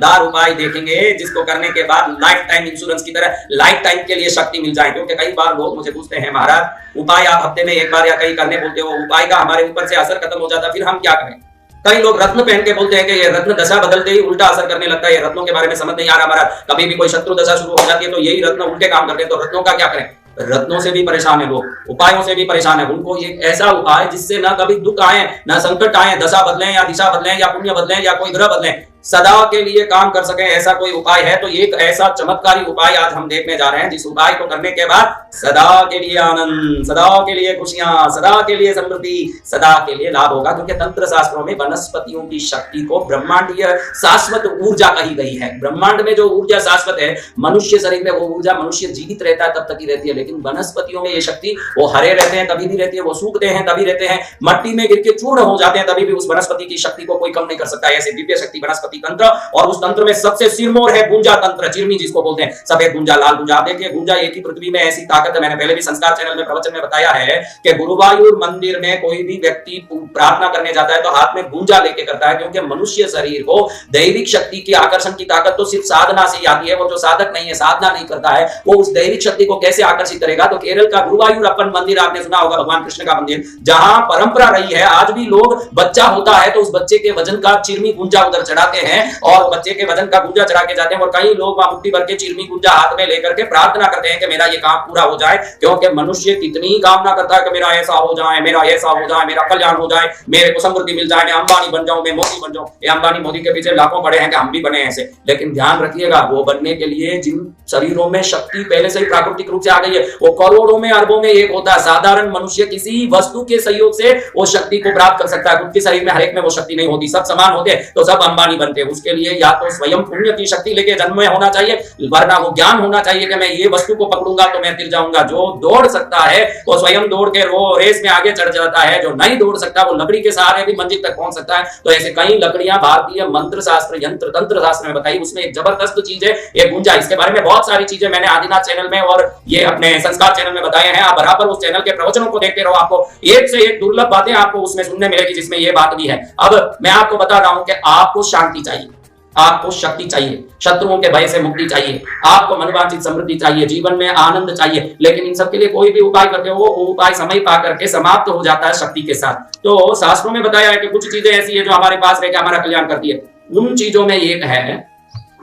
शानदार उपाय देखेंगे जिसको करने के बाद लाइफ टाइम इंश्योरेंस की तरह लाइफ टाइम के लिए शक्ति मिल जाए। क्योंकि कई बार लोग मुझे पूछते हैं महाराज उपाय आप हफ्ते में एक बार या कहीं करने बोलते हो, उपाय का हमारे ऊपर से असर खत्म हो जाता, फिर हम क्या करें। कई लोग रत्न पहन के बोलते हैं कि ये रत्न दशा बदलते ही उल्टा असर करने लगता है, ये रत्नों के बारे में समझ नहीं आ रहा हमारा। कभी भी कोई शत्रु दशा शुरू हो जाती है तो यही रत्न उल्टे काम करते हैं, तो रत्नों का क्या करें। रत्नों से भी परेशान है लोग, उपायों से भी परेशान है। उनको एक ऐसा उपाय जिससे ना कभी दुख आए ना संकट आए, दशा बदलें या दिशा बदलें या पुण्य बदलें या कोई ग्रह बदलें, सदा के लिए काम कर सके, ऐसा कोई उपाय है। तो एक ऐसा चमत्कारी उपाय आज हम देखने जा रहे हैं जिस उपाय को करने के बाद सदा के लिए आनंद, सदा के लिए खुशियां, सदा के लिए समृद्धि, सदा के लिए लाभ होगा। क्योंकि तंत्र शास्त्रों में वनस्पतियों की शक्ति को ब्रह्मांडीय शाश्वत ऊर्जा कही गई है। ब्रह्मांड में जो ऊर्जा शाश्वत है, मनुष्य शरीर में वो ऊर्जा मनुष्य जीवित रहता है तब तक ही रहती है, लेकिन वनस्पतियों में ये शक्ति वो हरे रहते हैं तभी भी रहती है, वो सूखते हैं तभी रहते हैं, मट्टी में गिर के चूर्ण हो जाते हैं तभी भी उस वनस्पति की शक्ति को कोई कम नहीं कर सकता। ऐसे दिव्य शक्ति वनस्पति तंत्र, और उस तंत्र में सबसे सिरमौर है गुंजा तंत्र, चिरमी जिसको बोलते हैं, सफेद गुंजा, लाल गुंजा। आप देखिए गुंजा एक ही पृथ्वी में ऐसी ताकत है, मैंने पहले भी संस्कार चैनल में प्रवचन में बताया है कि गुरुवायूर मंदिर में कोई भी व्यक्ति प्रार्थना करने जाता है तो हाथ में गुंजा लेके करता है। क्योंकि मनुष्य शरीर को दैविक शक्ति की आकर्षण की ताकत तो सिर्फ साधना से ही आती है। वो जो साधक नहीं है, साधना नहीं करता है, वो उस दैविक शक्ति को कैसे आकर्षित करेगा। तो केरल का गुरुवायूर अपन मंदिर आपने सुना होगा, भगवान कृष्ण का मंदिर, जहां परंपरा रही है आज भी लोग बच्चा होता है तो उस बच्चे के वजन का चिरमी गुंजा उधर चढ़ाते हैं और बच्चे के वजन का गुंजा चढ़ा के जाते हैं। और कई लोग वहां मुट्ठी भर के चिरमी गुंजा हाथ में लेकर के प्रार्थना करते हैं कि मेरा ये काम पूरा हो जाए। क्योंकि मनुष्य कितनी कामना करता है कि मेरा ऐसा हो जाए, मेरा ऐसा हो जाए, मेरा कल्याण हो जाए, मेरे को समृद्धि मिल जाए, मैं अंबानी बन जाऊं, मैं मोदी बन जाऊं। ये अंबानी मोदी के पीछे लाखों पड़े हैं कि हम भी बने ऐसे। लेकिन ध्यान रखिएगा, वो बनने के लिए जिन शरीरों में शक्ति पहले से ही प्राकृतिक रूप से आ गई है, वो करोड़ों में अरबों में एक होता है। साधारण मनुष्य किसी वस्तु के सहयोग से वो शक्ति को प्राप्त कर सकता है, खुद के शरीर में हर एक में वो शक्ति नहीं होती। सब समान होते तो सब अंबानी बनते। उसके लिए या तो स्वयं पुण्य की शक्ति लेके जन्म में होना चाहिए, वरना वो ज्ञान होना चाहिए कि मैं ये वस्तु को पकड़ूंगा तो मैं तिर जाऊंगा। जो दौड़ सकता है वो स्वयं दौड़ के रेस में आगे चढ़ जाता है, जो नहीं दौड़ सकता वो लकड़ी के सहारे भी मंजिल तक पहुंच सकता है। तो ऐसे कई लकड़ियां भारतीय मंत्र शास्त्र, यंत्र तंत्र शास्त्र में बताई। उसमें एक जबरदस्त चीज है ये गुंजा। इसके बारे में बहुत सारी चीजें मैंने आदिनाथ चैनल में और ये अपने संस्कार चैनल में बताए हैं। आप बराबर उस चैनल के प्रवचनों को देखते रहो, आपको एक से एक दुर्लभ बातें आपको उसमें सुनने मिलेगी जिसमें ये बात भी है। अब मैं आपको बता रहा हूं कि आपको शांति चाहिए, आपको शक्ति चाहिए, शत्रुओं के भय से मुक्ति चाहिए, आपको मनोवांछित समृद्धि चाहिए, जीवन में आनंद चाहिए। लेकिन इन सब के लिए कोई भी उपाय करते हो वो उपाय समय पा करके समाप्त हो जाता है शक्ति के साथ। तो शास्त्रों में बताया है कि कुछ चीजें ऐसी है जो हमारे पास रह के हमारा कल्याण करती है। उन चीजों में एक है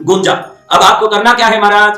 गुंजा। अब आपको करना क्या है महाराज,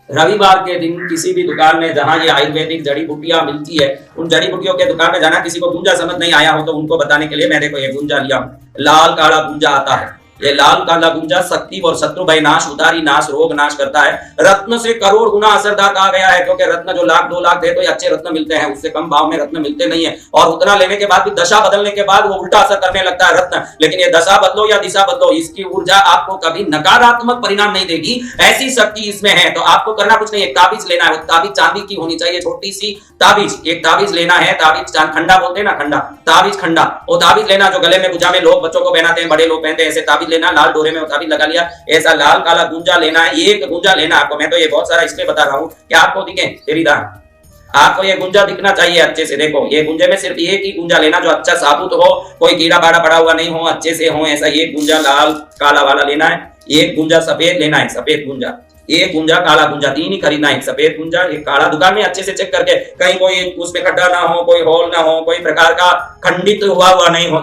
रविवार के दिन किसी भी दुकान में जहां ये आयुर्वेदिक जड़ी बूटियां मिलती है उन जड़ी बूटियों के दुकान में जाना। किसी को गुंजा समझ नहीं आया हो तो उनको बताने के लिए मैं देखो ये गुंजा लिया हूं। लाल काला गुंजा आता है, ये लाल काला गुंजा शक्ति और शत्रु भय नाश, उदारी नाश, रोग नाश करता है। रत्न से करोड़ गुना असरदार कहा गया है, क्योंकि रत्न जो लाख 2 लाख दे तो अच्छे रत्न मिलते हैं, उससे कम भाव में रत्न मिलते नहीं है। और उतना लेने के बाद भी दशा बदलने के बाद वो उल्टा असर करने लगता है रत्न। लेकिन ये दशा बदलो या दिशा बदलो, इसकी ऊर्जा आपको कभी नकारात्मक परिणाम नहीं देगी, ऐसी शक्ति इसमें है। तो आपको करना कुछ नहीं, एक ताबीज लेना है। ताबीज चांदी की होनी चाहिए, छोटी सी ताबीज, एक ताबीज लेना है। ताबीज खंडा बोलते हैं ना, खंडा, ताबीज खंडा, वो ताबीज लेना जो गले में गुजा में लोग बच्चों को पहनाते हैं, बड़े लोग पहनते हैं, ऐसे ताबीज लेना। लाल डोरे में ताबीज लगा लिया, ऐसा लाल काला गुंजा लेना है। एक गुंजा लेना आपको, मैं तो ये बहुत सारा इसलिए बता रहा हूं कि आपको दिखे तेरी दान, आपको ये गुंजा दिखना चाहिए अच्छे से। देखो ये गुंजे में सिर्फ एक ही गुंजा लेना जो अच्छा साबुत हो, कोई कीड़ा बाड़ा पड़ा हुआ नहीं हो, अच्छे से हो, ऐसा एक गुंजा लाल काला वाला लेना है। एक गुंजा सफेद लेना है, सफेद गुंजा, एक गुंजा काला गुंजा, 3 ही खरीदना है। सफेद गुंजा, एक काला, दुकान में अच्छे से चेक करके कहीं कोई उसमें खड्डा ना हो, कोई होल ना हो, कोई प्रकार का खंडित हुआ नहीं हो।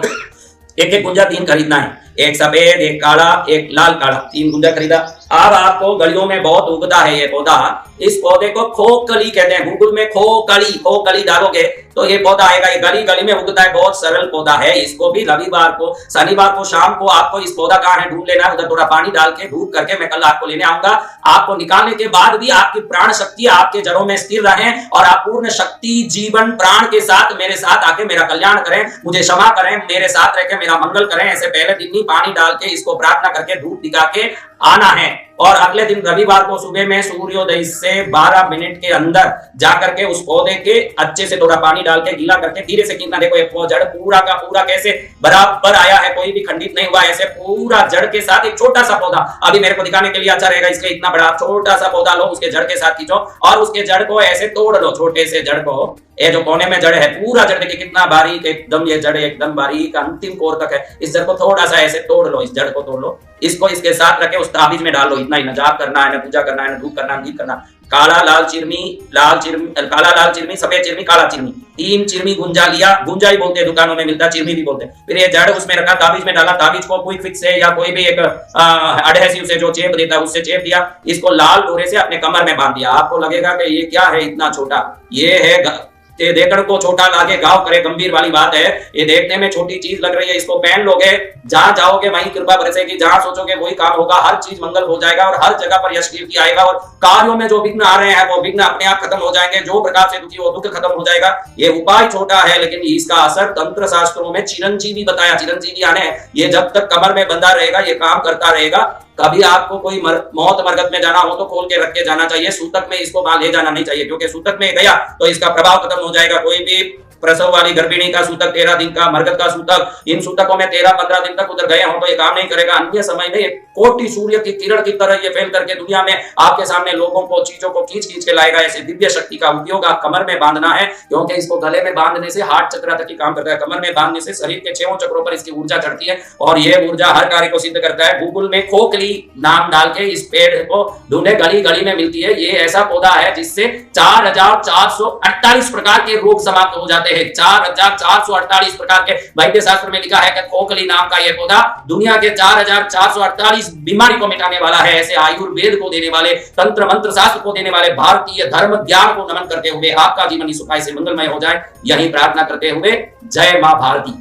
एक एक गुंजा 3 खरीदना है, एक सफेद, एक काला, एक लाल काला, 3 गुंजा खरीदा। अब आपको गलियों में बहुत उगता है ये पौधा, इस पौधे को खोकली कहते हैं। गूगल में खोकली डालोगे तो ये पौधा आएगा। ये गली गली में उगता है, बहुत सरल पौधा है। इसको भी रविवार को, शनिवार को शाम को आपको इस पौधा कहाँ है ढूंढ लेना है, उधर थोड़ा पानी डाल के धूप करके मैं कल आपको लेने आऊंगा। आपको निकालने के बाद भी आपकी प्राण शक्ति आपके जड़ों में स्थिर रहे और आप पूर्ण शक्ति जीवन प्राण के साथ मेरे साथ आके मेरा कल्याण करें, मुझे क्षमा करें, मेरे साथ रह के मेरा मंगल करें। ऐसे पहले दिन ही पानी डाल के इसको प्रार्थना करके धूप दिखा के आना है। और अगले दिन रविवार को सुबह में सूर्योदय से 12 मिनट के अंदर जाकर के उस पौधे के अच्छे से थोड़ा पानी डाल के गीला करके धीरे से गिरना। देखो ये जड़ पूरा का पूरा कैसे बराबर आया है, कोई भी खंडित नहीं हुआ। ऐसे पूरा जड़ के साथ एक छोटा सा पौधा, अभी मेरे को दिखाने के लिए अच्छा रहेगा इसलिए इतना बड़ा छोटा सा पौधा लो, उसके जड़ के साथ खींचो और उसके जड़ को ऐसे तोड़ लो। छोटे से जड़ को, ये जो कोने में जड़ है, पूरा जड़ देखिए कितना बारीक एकदम, ये जड़ एकदम बारीक अंतिम कोर तक है। इस जड़ को थोड़ा सा ऐसे तोड़ लो, इस जड़ को तोड़ लो इसको इसके साथ रखे उस ताबीज में डाल लो, इतना ही, न जाप करना है, न पूजा करना है, न धूप करना, न गीत करना। काला लाल चिरमी, काला लाल चिरमी, सफेद चिरमी, काला चिरमी, 3 चिरमी गुंजा लिया, गुंजा ही बोलते हैं, दुकानों में मिलता, चिरमी भी बोलते हैं। फिर ये जड़ उसमें रखा, ताबीज में डाला, ताबीज को क्विक फिक्स से या कोई भी एक एडहेसिव से जो चेप देता है उससे चेप दिया, इसको लाल डोरे से अपने कमर में बांध दिया। आपको लगेगा कि ये क्या है इतना छोटा, ये है ये देखने को छोटा लागे गाँव करे, गंभीर वाली बात है। ये देखने में छोटी चीज लग रही है, इसको पहन लोगे, जहां जाओगे वहीं कृपा बरसेगी, जहां सोचोगे वही काम होगा, हर चीज मंगल हो जाएगा और हर जगह पर यश कीर्ति आएगा और कार्यों में जो विघ्न आ रहे हैं वो विघ्न अपने आप खत्म हो जाएंगे, जो प्रकार से दुखी हो दुख खत्म हो जाएगा। ये उपाय छोटा है लेकिन इसका असर तंत्र शास्त्रों में चिरंजीवी बताया, चिरंजीवी आने, ये जब तक कमर में बंधा रहेगा ये काम करता रहेगा। कभी आपको कोई मौत मरगत में जाना हो तो खोल के रख के जाना चाहिए, सूतक में इसको ले जाना नहीं चाहिए, क्योंकि सूतक में गया तो इसका प्रभाव खत्म हो जाएगा। कोई भी प्रसव वाली गर्भिणी का सूतक 13 दिन का, मरगत का सूतक, इन सूतकों में 13-15 दिन तक उधर गए हो तो ये काम नहीं करेगा। अन्य समय में कोटि सूर्य की किरण की तरह ये फैल करके दुनिया में आपके सामने लोगों को, चीजों को खींच खींच के लाएगा। ऐसे दिव्य शक्ति का उपयोग आप कमर में बांधना है, क्योंकि इसको गले में बांधने से हार्ट चक्र तक ही काम करता है, कमर में बांधने से शरीर के 6 चक्रों पर इसकी ऊर्जा चढ़ती है और ये ऊर्जा हर कार्य को सिद्ध करता है। गूगल में खोखली नाम डाल के इस पेड़ को ढूंढे, गली गली में मिलती है। ये ऐसा पौधा है जिससे 4448 प्रकार के रोग समाप्त हो जाते हैं। 4448 प्रकार के, वैद्य शास्त्र में लिखा है कि खोखली नाम का यह पौधा दुनिया के 4448 बीमारी को मिटाने वाला है। ऐसे आयुर्वेद को देने वाले, तंत्र मंत्र शास्त्र को देने वाले भारतीय धर्म ज्ञान को नमन करते हुए आपका जीवन इस उपाय से मंगलमय हो जाए, यही प्रार्थना करते हुए जय मां भारती।